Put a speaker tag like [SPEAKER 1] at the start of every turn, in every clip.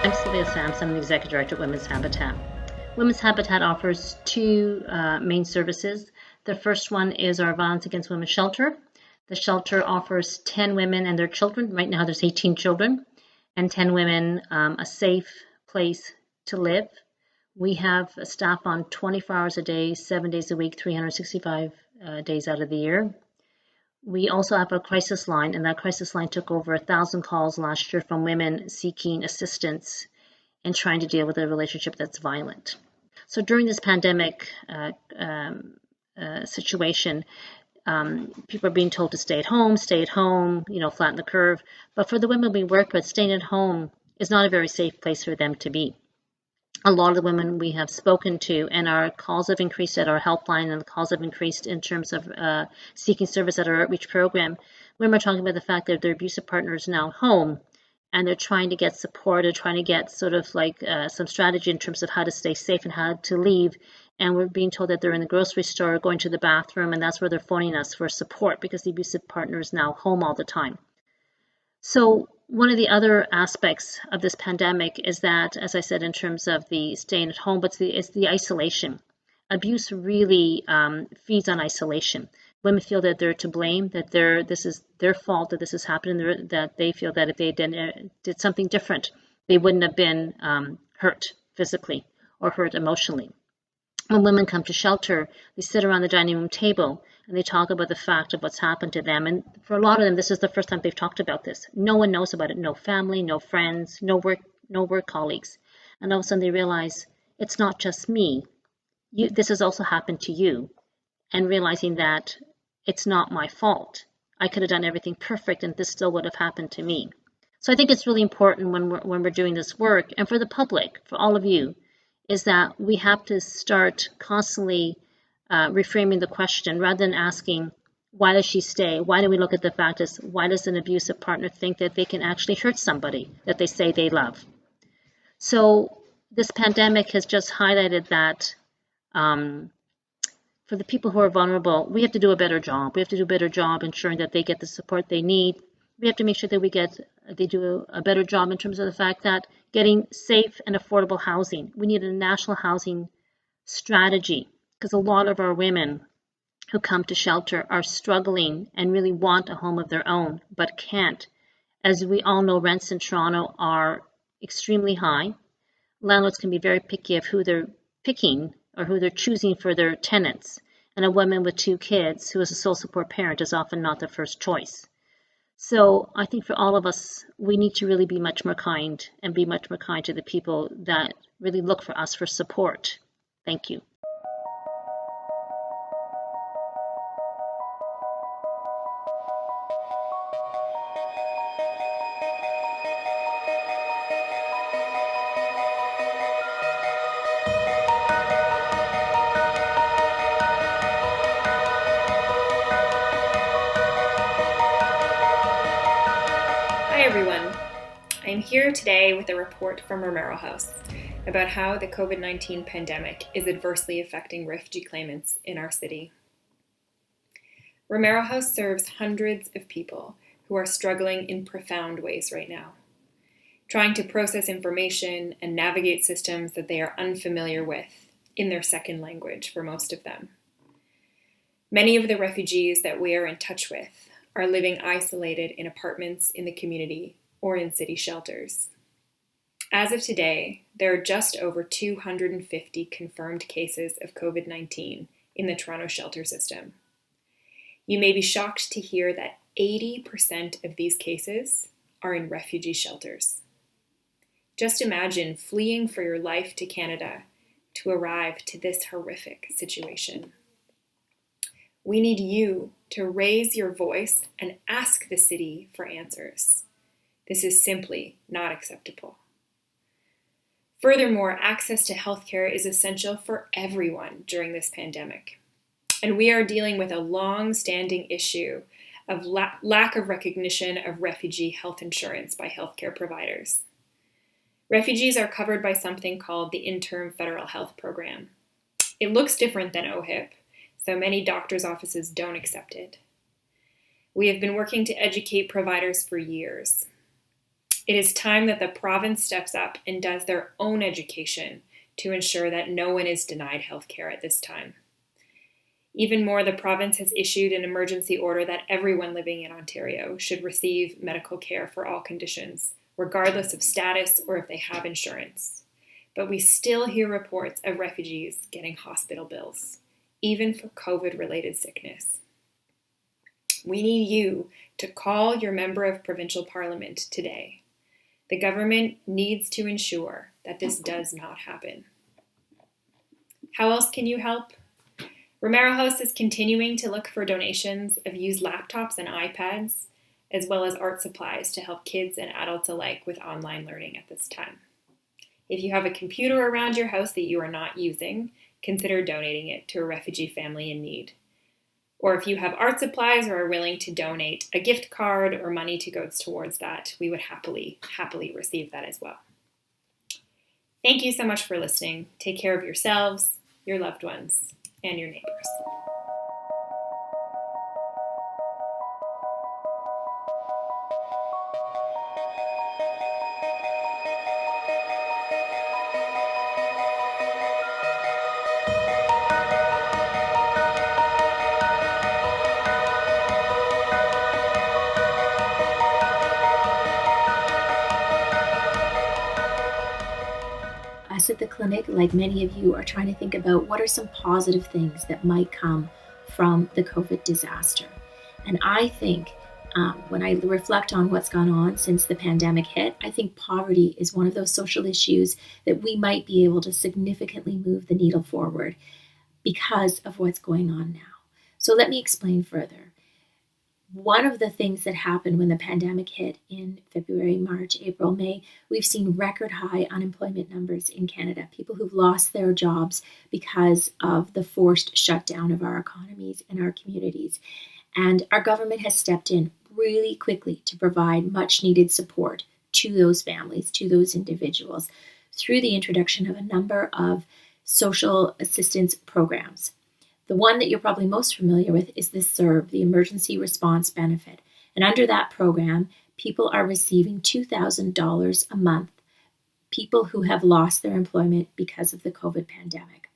[SPEAKER 1] I'm Sylvia Sams. I'm the Executive Director at Women's Habitat. Women's Habitat offers two main services. The first one is our Violence Against Women shelter. The shelter offers 10 women and their children. Right now there's 18 children and 10 women a safe place to live. We have staff on 24 hours a day, 7 days a week, 365 days out of the year. We also have a crisis line, and that crisis line took over 1,000 calls last year from women seeking assistance and trying to deal with a relationship that's violent. So during this pandemic situation, people are being told to stay at home, flatten the curve. But for the women we work with, staying at home is not a very safe place for them to be. A lot of the women we have spoken to, and our calls have increased at our helpline, and the calls have increased in terms of seeking service at our outreach program. Women are talking about the fact that their abusive partner is now home, and they're trying to get support, or trying to get sort of like some strategy in terms of how to stay safe and how to leave. And we're being told that they're in the grocery store, going to the bathroom, and that's where they're phoning us for support because the abusive partner is now home all the time. So one of the other aspects of this pandemic is that, as I said, in terms of the staying at home, but it's the isolation. Abuse really feeds on isolation. Women feel that they're to blame, that this is their fault that this has happened, that they feel that if they did something different, they wouldn't have been hurt physically or hurt emotionally. When women come to shelter, they sit around the dining room table and they talk about the fact of what's happened to them. And for a lot of them, this is the first time they've talked about this. No one knows about it. No family, no friends, no work colleagues. And all of a sudden they realize it's not just me. This has also happened to you. And realizing that it's not my fault. I could have done everything perfect and this still would have happened to me. So I think it's really important when we're doing this work, and for the public, for all of you, is that we have to start constantly reframing the question rather than asking, why does she stay? Why do we look at the fact as, why does an abusive partner think that they can actually hurt somebody that they say they love? So this pandemic has just highlighted that for the people who are vulnerable, we have to do a better job. We have to do a better job ensuring that they get the support they need. We have to make sure that they do a better job in terms of the fact that getting safe and affordable housing. We need a national housing strategy because a lot of our women who come to shelter are struggling and really want a home of their own, but can't. As we all know, rents in Toronto are extremely high. Landlords can be very picky of who they're picking or who they're choosing for their tenants. And a woman with 2 kids who is a sole support parent is often not the first choice. So I think for all of us, we need to really be much more kind and be much more kind to the people that really look for us for support. Thank you.
[SPEAKER 2] Hi everyone, I'm here today with a report from Romero House about how the COVID-19 pandemic is adversely affecting refugee claimants in our city. Romero House serves hundreds of people who are struggling in profound ways right now, trying to process information and navigate systems that they are unfamiliar with in their second language for most of them. Many of the refugees that we are in touch with are living isolated in apartments in the community or in city shelters. As of today, there are just over 250 confirmed cases of COVID-19 in the Toronto shelter system. You may be shocked to hear that 80% of these cases are in refugee shelters. Just imagine fleeing for your life to Canada to arrive to this horrific situation. We need you to raise your voice and ask the city for answers. This is simply not acceptable. Furthermore, access to healthcare is essential for everyone during this pandemic. And we are dealing with a long-standing issue of lack of recognition of refugee health insurance by healthcare providers. Refugees are covered by something called the Interim Federal Health Program. It looks different than OHIP, so many doctors' offices don't accept it. We have been working to educate providers for years. It is time that the province steps up and does their own education to ensure that no one is denied healthcare at this time. Even more, the province has issued an emergency order that everyone living in Ontario should receive medical care for all conditions, regardless of status or if they have insurance. But we still hear reports of refugees getting hospital bills, even for COVID-related sickness. We need you to call your member of provincial parliament today. The government needs to ensure that this does not happen. How else can you help? Romero House is continuing to look for donations of used laptops and iPads, as well as art supplies to help kids and adults alike with online learning at this time. If you have a computer around your house that you are not using, consider donating it to a refugee family in need. Or if you have art supplies or are willing to donate a gift card or money to go towards that, we would happily receive that as well. Thank you so much for listening. Take care of yourselves, your loved ones, and your neighbors.
[SPEAKER 3] Us at the clinic, like many of you, are trying to think about what are some positive things that might come from the COVID disaster. And I think when I reflect on what's gone on since the pandemic hit, I think poverty is one of those social issues that we might be able to significantly move the needle forward because of what's going on now. So let me explain further. One of the things that happened when the pandemic hit in February, March, April, May, we've seen record high unemployment numbers in Canada, people who've lost their jobs because of the forced shutdown of our economies and our communities. And our government has stepped in really quickly to provide much needed support to those families, to those individuals, through the introduction of a number of social assistance programs. The one that you're probably most familiar with is the CERB, the Emergency Response Benefit. And under that program, people are receiving $2,000 a month, people who have lost their employment because of the COVID pandemic.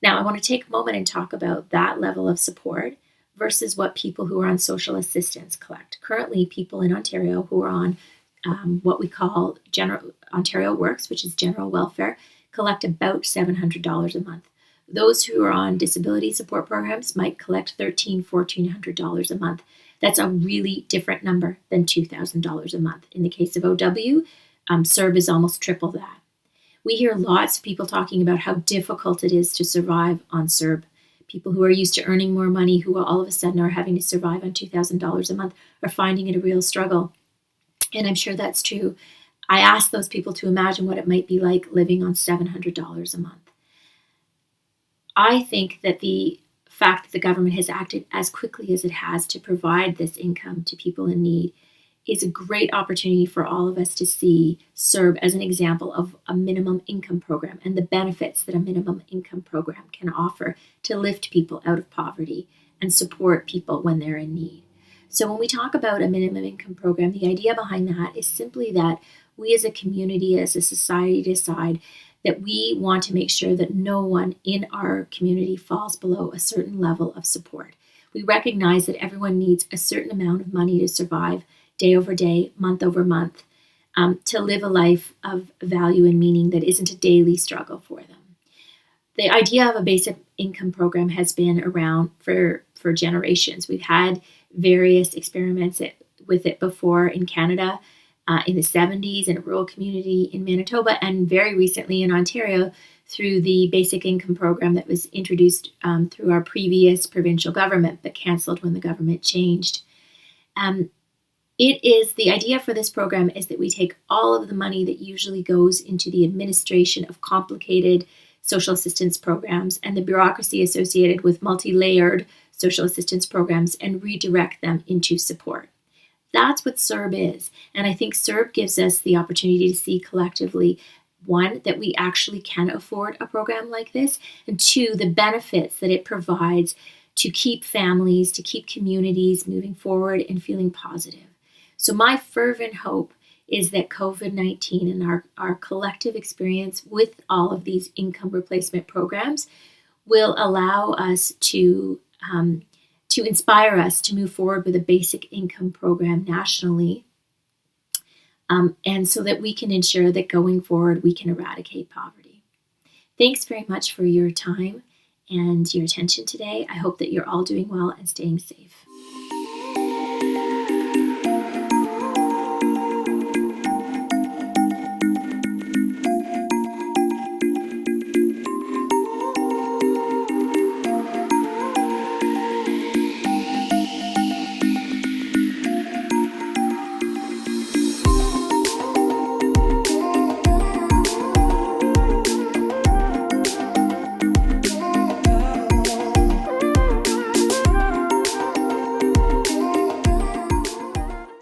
[SPEAKER 3] Now, I want to take a moment and talk about that level of support versus what people who are on social assistance collect. Currently, people in Ontario who are on what we call Ontario Works, which is general welfare, collect about $700 a month. Those who are on disability support programs might collect $1,300, $1,400 a month. That's a really different number than $2,000 a month. In the case of OW, CERB is almost triple that. We hear lots of people talking about how difficult it is to survive on CERB. People who are used to earning more money, who all of a sudden are having to survive on $2,000 a month, are finding it a real struggle. And I'm sure that's true. I asked those people to imagine what it might be like living on $700 a month. I think that the fact that the government has acted as quickly as it has to provide this income to people in need is a great opportunity for all of us to see CERB as an example of a minimum income program and the benefits that a minimum income program can offer to lift people out of poverty and support people when they're in need. So when we talk about a minimum income program, the idea behind that is simply that we as a community, as a society, decide that we want to make sure that no one in our community falls below a certain level of support. We recognize that everyone needs a certain amount of money to survive day over day, month over month, to live a life of value and meaning that isn't a daily struggle for them. The idea of a basic income program has been around for generations. We've had various experiments with it before in Canada, in the 70s in a rural community in Manitoba, and very recently in Ontario through the basic income program that was introduced through our previous provincial government, but cancelled when the government changed. The idea for this program is that we take all of the money that usually goes into the administration of complicated social assistance programs and the bureaucracy associated with multi-layered social assistance programs and redirect them into support. That's what CERB is. And I think CERB gives us the opportunity to see collectively, one, that we actually can afford a program like this, and two, the benefits that it provides to keep families, to keep communities moving forward and feeling positive. So my fervent hope is that COVID-19 and our collective experience with all of these income replacement programs will allow us to inspire us to move forward with a basic income program nationally, and so that we can ensure that going forward we can eradicate poverty. Thanks very much for your time and your attention today. I hope that you're all doing well and staying safe.